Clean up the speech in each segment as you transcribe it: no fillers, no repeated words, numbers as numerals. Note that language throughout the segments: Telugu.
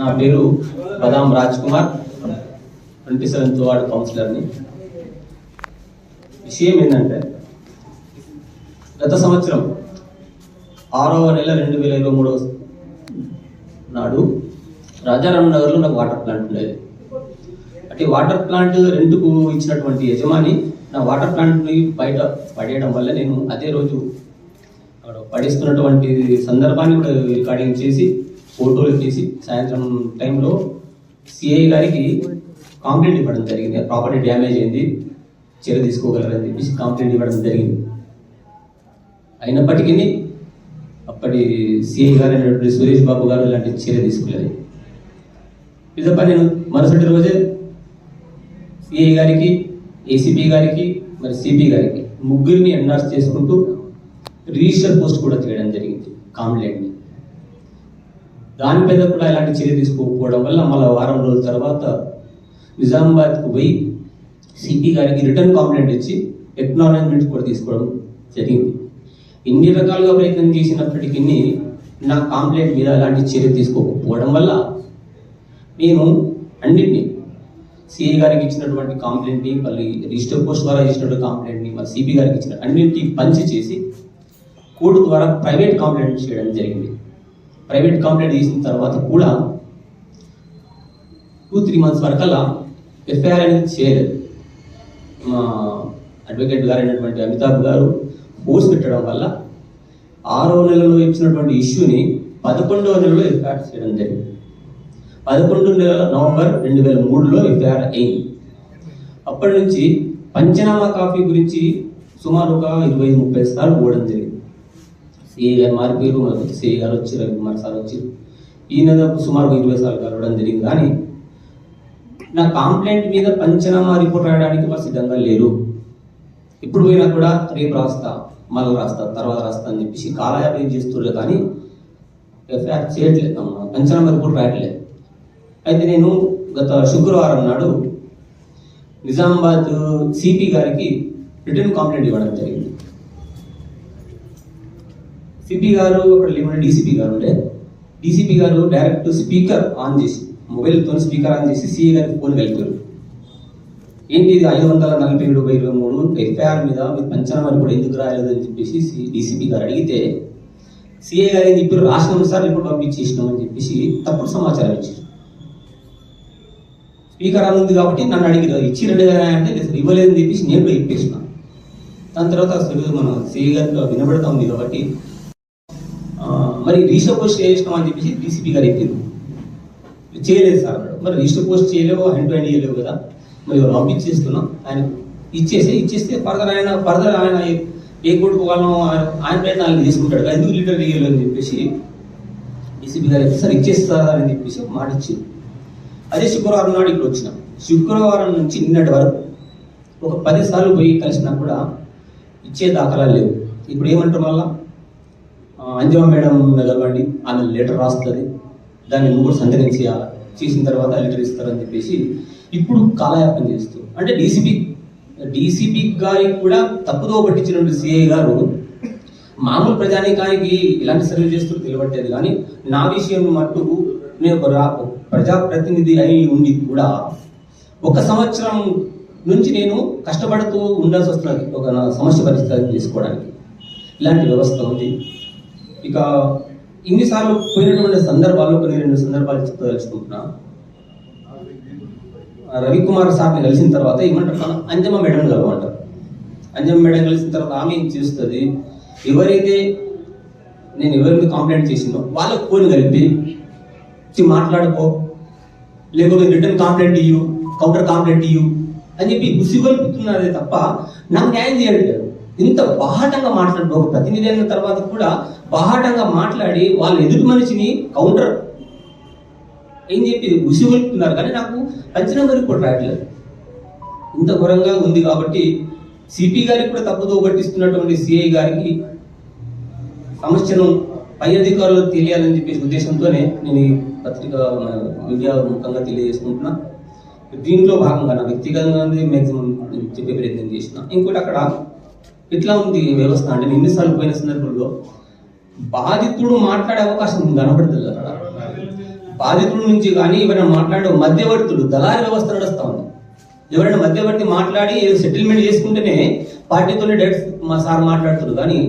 నా పేరు బదాం రాజ్ కుమార్, 27th వార్డ్ కౌన్సిలర్ని. విషయం ఏంటంటే, గత సంవత్సరం 6వ నెల 2023 నాడు రాజారాం నగర్లో నాకు వాటర్ ప్లాంట్ ఉండేది. అంటే వాటర్ ప్లాంట్ రెంట్కు ఇచ్చినటువంటి యజమాని నా వాటర్ ప్లాంట్ని బయట పడేయడం వల్ల నేను అదే రోజు అక్కడ పడేస్తున్నటువంటి సందర్భాన్ని కూడా రికార్డింగ్ చేసి ఫోటోలు తీసి సాయంత్రం టైంలో సిఐ గారికి కంప్లైంట్ ఇవ్వడం జరిగింది. ప్రాపర్టీ డ్యామేజ్ అయింది, చర్య తీసుకోగలరని చెప్పేసి కంప్లైంట్ ఇవ్వడం జరిగింది. అయినప్పటికీ అప్పటి సిఐ గారు అయినటువంటి సురేష్ బాబు గారు ఇలాంటి చర్య తీసుకోలేదు. ఇదప్ప నేను మరుసటి రోజే సిఐ గారికి, ఏసీపీ గారికి, మరి సిపి గారికి ముగ్గురిని ఎండార్స్ చేసుకుంటూ రిజిస్టర్ పోస్ట్ కూడా చేయడం జరిగింది కంప్లైంట్ని. దాని మీద కూడా ఇలాంటి చర్య తీసుకోకపోవడం వల్ల మళ్ళీ వారం రోజుల తర్వాత నిజామాబాద్కు పోయి సిపి గారికి రిటర్న్ కంప్లైంట్ ఇచ్చి ఎక్నాలజ్మెంట్ కూడా తీసుకోవడం జరిగింది. ఇన్ని రకాలుగా ప్రయత్నం చేసినప్పటికీ నా కంప్లైంట్ మీద అలాంటి చర్య తీసుకోకపోవడం వల్ల నేను అన్నింటినీ సిఐ గారికి ఇచ్చినటువంటి కంప్లైంట్ని, మళ్ళీ రిజిస్టర్ పోస్ట్ ద్వారా ఇచ్చినటువంటి కంప్లైంట్ని, మరి సిపి గారికి ఇచ్చిన అన్నింటినీ పంచి చేసి కోర్టు ద్వారా ప్రైవేట్ కంప్లైంట్ చేయడం జరిగింది. ప్రైవేట్ కంప్లైంట్ చేసిన తర్వాత కూడా 2-3 months వరకల్లా ఎఫ్ఐఆర్ అనేది చేయలేదు. మా అడ్వకేట్ గారు అయినటువంటి అమితాబ్ గారు ఫోర్స్ పెట్టడం వల్ల 6వ నెలలో ఇచ్చినటువంటి ఇష్యూని 11వ నెలలో ఎఫ్ఐఆర్ చేయడం జరిగింది. 11 నవంబర్ 2003లో ఎఫ్ఐఆర్ అయింది. అప్పటి నుంచి పంచనామా కాపీ గురించి సుమారుగా 20-30 సార్లు పోవడం జరిగింది. సిఐ గారు మారిపోయారు, సిఐ గారు వచ్చి రవికుమార్ సార్ వచ్చి ఈయన సుమారుగా 20 సార్లు కలవడం జరిగింది. కానీ నా కంప్లైంట్ మీద పంచనామా రిపోర్ట్ రాయడానికి వాళ్ళు సిద్ధంగా లేరు. ఇప్పుడు పోయినా కూడా రేపు రాస్తా, మళ్ళీ రాస్తా, తర్వాత రాస్తా అని చెప్పేసి కాలయాపన చేస్తున్నారు. కానీ ఎఫ్ఐఆర్ చేయట్లేదు, పంచనామా రిపోర్ట్ రాయట్లేదు. అయితే నేను గత శుక్రవారం నాడు నిజామాబాద్ సిపి గారికి రిటర్న్ కంప్లైంట్ ఇవ్వడం జరిగింది. సిపి గారు అక్కడ లేకుండా డీసీపీ గారు ఉండే, డీసీపీ గారు డైరెక్ట్ స్పీకర్ ఆన్ చేసి, మొబైల్తో స్పీకర్ ఆన్ చేసి సిఐ గారికి ఫోన్ కలిపారు. ఏంటి ఇది 547/23 ఎఫ్ఐఆర్ మీద మీరు పంచనామా రిపోర్ట్ ఎందుకు రాయలేదని చెప్పేసి డీసీపీ గారు అడిగితే సిఐ గారు ఏం చెప్పారు, రాష్ట్రం సార్ రిపోర్ట్ పంపించేసినామని చెప్పేసి తప్పుడు సమాచారం ఇచ్చారు. స్పీకర్ ఆన్ ఉంది కాబట్టి నన్ను అడిగారు, ఇచ్చినట్టు అంటే ఇవ్వలేదని చెప్పేసి నేను కూడా చెప్పేసిన. దాని తర్వాత అసలు మన సిఐ గారిలో వినబడతా ఉంది కాబట్టి మరి రిజిస్టర్ పోస్ట్ చేసినాం అని చెప్పేసి డీసీపీ గారు చెప్పారు. చేయలేదు సార్ అన్నాడు. మరి రిజిస్టర్ పోస్ట్ చేయలేవు, హ్యాండ్ టు హ్యాండ్ చేయలేవు కదా, మరి పంపించేస్తున్నాం. ఆయన ఇచ్చేస్తే ఫర్దర్ ఆయన ఏ కోర్టు పోవాలో ఆయన ప్రయత్నాలు తీసుకుంటాడు, ఎందుకు లీటర్ చేయలేదు అని చెప్పేసి డీసీపీ గారు అయితే సార్ ఇచ్చేస్తారని చెప్పేసి మాట ఇచ్చింది. అదే శుక్రవారం నాడు ఇక్కడ వచ్చినాం. శుక్రవారం నుంచి నిన్నటి వరకు ఒక 10 సార్లు పోయి కలిసినా కూడా ఇచ్చే దాఖలాలు లేవు. ఇప్పుడు ఏమంటారు, మళ్ళా అంజమ్మ మేడం కలవండి, ఆమె లెటర్ రాస్తుంది, దాన్ని నువ్వు సంతకం చేయాలి, చేసిన తర్వాత లెటర్ ఇస్తారని చెప్పేసి ఇప్పుడు కాలయాపన చేస్తూ, అంటే డీసీపీ గారికి కూడా తప్పుదో పట్టించినటువంటి సిఐ గారు మామూలు ప్రజానీకానికి ఇలాంటి సర్వీస్ చేస్తూ నిలబట్టేది. కానీ నా విషయం మట్టుకు నేను ప్రజాప్రతినిధి అయి ఉండి కూడా 1 సంవత్సరం నుంచి నేను కష్టపడుతూ ఉండాల్సి వస్తున్నది ఒక సమస్య పరిష్కారం చేసుకోవడానికి. ఇలాంటి వ్యవస్థ ఉంది. ఇక ఇన్నిసార్లు పోయినటువంటి సందర్భాల్లో కొన్ని 2 సందర్భాలు తెలుసుకుంటున్నా. రవికుమార్ సార్ని కలిసిన తర్వాత ఏమంటారు, అంజమ్మ మేడం కలవంటారు. అంజమ్మ మేడం కలిసిన తర్వాత ఆమె ఏం చేస్తుంది, ఎవరైతే నేను ఎవరికి కంప్లైంట్ చేసిందో వాళ్ళకు ఫోన్ కలిపి మాట్లాడుకో, లేకపోతే రిటర్న్ కంప్లైంట్ ఇయ్యు, కౌంటర్ కంప్లైంట్ ఇయ్యు అని చెప్పి గుసిగొలుపుతున్నారే తప్ప నాకు న్యాయం చేయలేదు. ఇంత బాహాటంగా మాట్లాడు, ఒక ప్రతినిధి అయిన తర్వాత కూడా బాహాటంగా మాట్లాడి వాళ్ళ ఎదుటి మనిషిని కౌంటర్ ఏం చెప్పి గుసిగొలుపుతున్నారు. కానీ నాకు పంచనామా రిపోర్ట్ రాయట్లేదు. ఇంత ఘోరంగా ఉంది కాబట్టి సిపి గారికి కూడా తప్పుదో పట్టిస్తున్నటువంటి సిఐ గారికి సమస్యను పై అధికారులకు తెలియాలని చెప్పేసి ఉద్దేశంతోనే నేను ఈ పత్రిక మీడియా ముఖంగా తెలియజేసుకుంటున్నా. దీంట్లో భాగంగా నా వ్యక్తిగతంగా మ్యాక్సిమం చెప్పే ప్రయత్నం చేసిన. ఇంకోటి అక్కడ ఇట్లా ఉంది వ్యవస్థ అంటే, నేను ఎన్నిసార్లు పోయిన సందర్భంలో బాధితుడు మాట్లాడే అవకాశం కనబడుతుంది అక్కడ. బాధితుల నుంచి కానీ ఎవరైనా మాట్లాడే మధ్యవర్తులు దళారీ వ్యవస్థ నడుస్తా ఉంది. ఎవరైనా మధ్యవర్తి మాట్లాడి సెటిల్మెంట్ చేసుకుంటేనే పార్టీతోనే డైరెక్ట్ మా సార్ మాట్లాడుతున్నారు. కానీ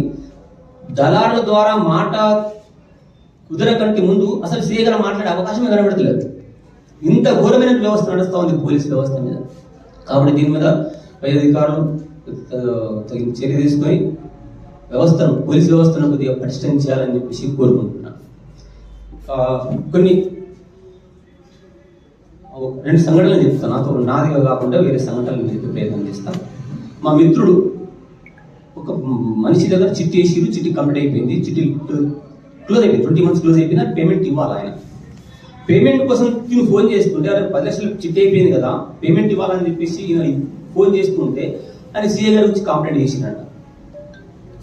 దళారుల ద్వారా మాట కుదరకంటే ముందు అసలు సీఏ గారు మాట్లాడే అవకాశమే కనబడతలేదు. ఇంత ఘోరమైన వ్యవస్థ నడుస్తూ ఉంది పోలీస్ వ్యవస్థ మీద. కాబట్టి దీని మీద పై అధికారులు తగిన చర్య తీసుకొని వ్యవస్థను, పోలీస్ వ్యవస్థను కొద్దిగా పటిష్టం చేయాలని చెప్పేసి కోరుకుంటున్నాను. కొన్ని 2 సంఘటనలు చెప్తాను. నాదిగా కాకుండా వేరే సంఘటనలు చెప్పే ప్రయత్నం చేస్తాను. మా మిత్రుడు ఒక మనిషి దగ్గర చిట్టి వేసిరు, చిట్టి కంప్లీట్ అయిపోయింది, చిట్టి క్లోజ్ అయిపోయింది, 20 months క్లోజ్ అయిపోయింది. పేమెంట్ ఇవ్వాలి. ఆయన పేమెంట్ కోసం తిని ఫోన్ చేస్తుంటే, అరే 10 లక్షలు చిట్టి అయిపోయింది కదా, పేమెంట్ ఇవ్వాలని చెప్పేసి ఫోన్ చేస్తుంటే ఆయన సీఏ గారి గురించి కంప్లైంట్ చేసినట్ట.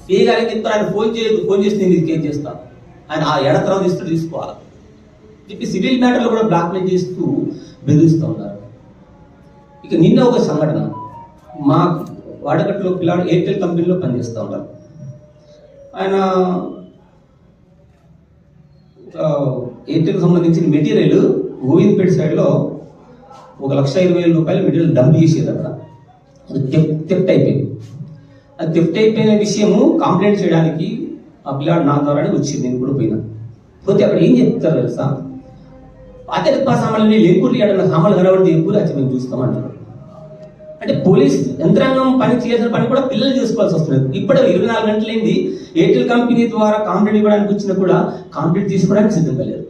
సీఏ గారికి చెప్తారు, ఆయన ఫోన్ చేయదు, ఫోన్ చేస్తే నేను కేసు చేస్తాను, ఆయన ఆ ఏడాది తర్వాత తీసుకోవాలి చెప్పి సివిల్ మ్యాటర్లో కూడా బ్లాక్మెయిల్ చేస్తూ బెదిరిస్తూ ఉన్నారు. ఇక నిన్న ఒక సంఘటన, మా వాడకట్లో పిల్లాడు ఎయిర్టెల్ కంపెనీలో పనిచేస్తూ ఉన్నారు. ఆయన ఎయిర్టెల్ సంబంధించిన మెటీరియల్ గోవింద్పేట సైడ్లో 1,20,000 మెటీరియల్ డంప్ చేసేది. అక్కడ అది థెఫ్ట్ అయిపోయింది. అది థెఫ్ట్ అయిపోయిన విషయము కంప్లైంట్ చేయడానికి ఆ పిల్లాడు నా ద్వారానే వచ్చింది. నేను కూడా పోతే అక్కడ ఏం చెప్తారు తెలుసా, పాత సామాన్లు లేకూరి ఏడన్నా సామాన్లు కనబడితే ఎక్కువ వచ్చి మేము చూస్తామంటారు. అంటే పోలీస్ యంత్రాంగం పని చేయాల్సిన పని కూడా పిల్లలు చేసుకోవాల్సి వస్తుంది. ఇప్పుడు 24 గంటలైంది ఎయిర్టెల్ కంపెనీ ద్వారా కాంప్లైంట్ ఇవ్వడానికి వచ్చినా కూడా కాంప్లైంట్ తీసుకోవడానికి సిద్ధంగా లేరు.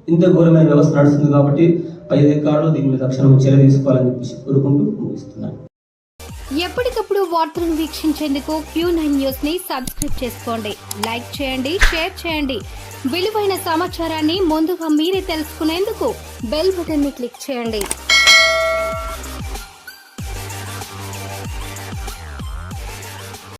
ఇంత ఘోరమైన వ్యవస్థ నడుస్తుంది. కాబట్టి పై అధికారులు దీని మీద తక్షణం చర్య తీసుకోవాలని చెప్పి కోరుకుంటూ ముగిస్తున్నాను. ఎప్పటికప్పుడు వార్తలను వీక్షించేందుకు Q9 న్యూస్ ని సబ్స్క్రైబ్ చేసుకోండి, లైక్ చేయండి, షేర్ చేయండి. విలువైన సమాచారాన్ని ముందుగా మీరే తెలుసుకునేందుకు బెల్ బటన్ ని క్లిక్ చేయండి.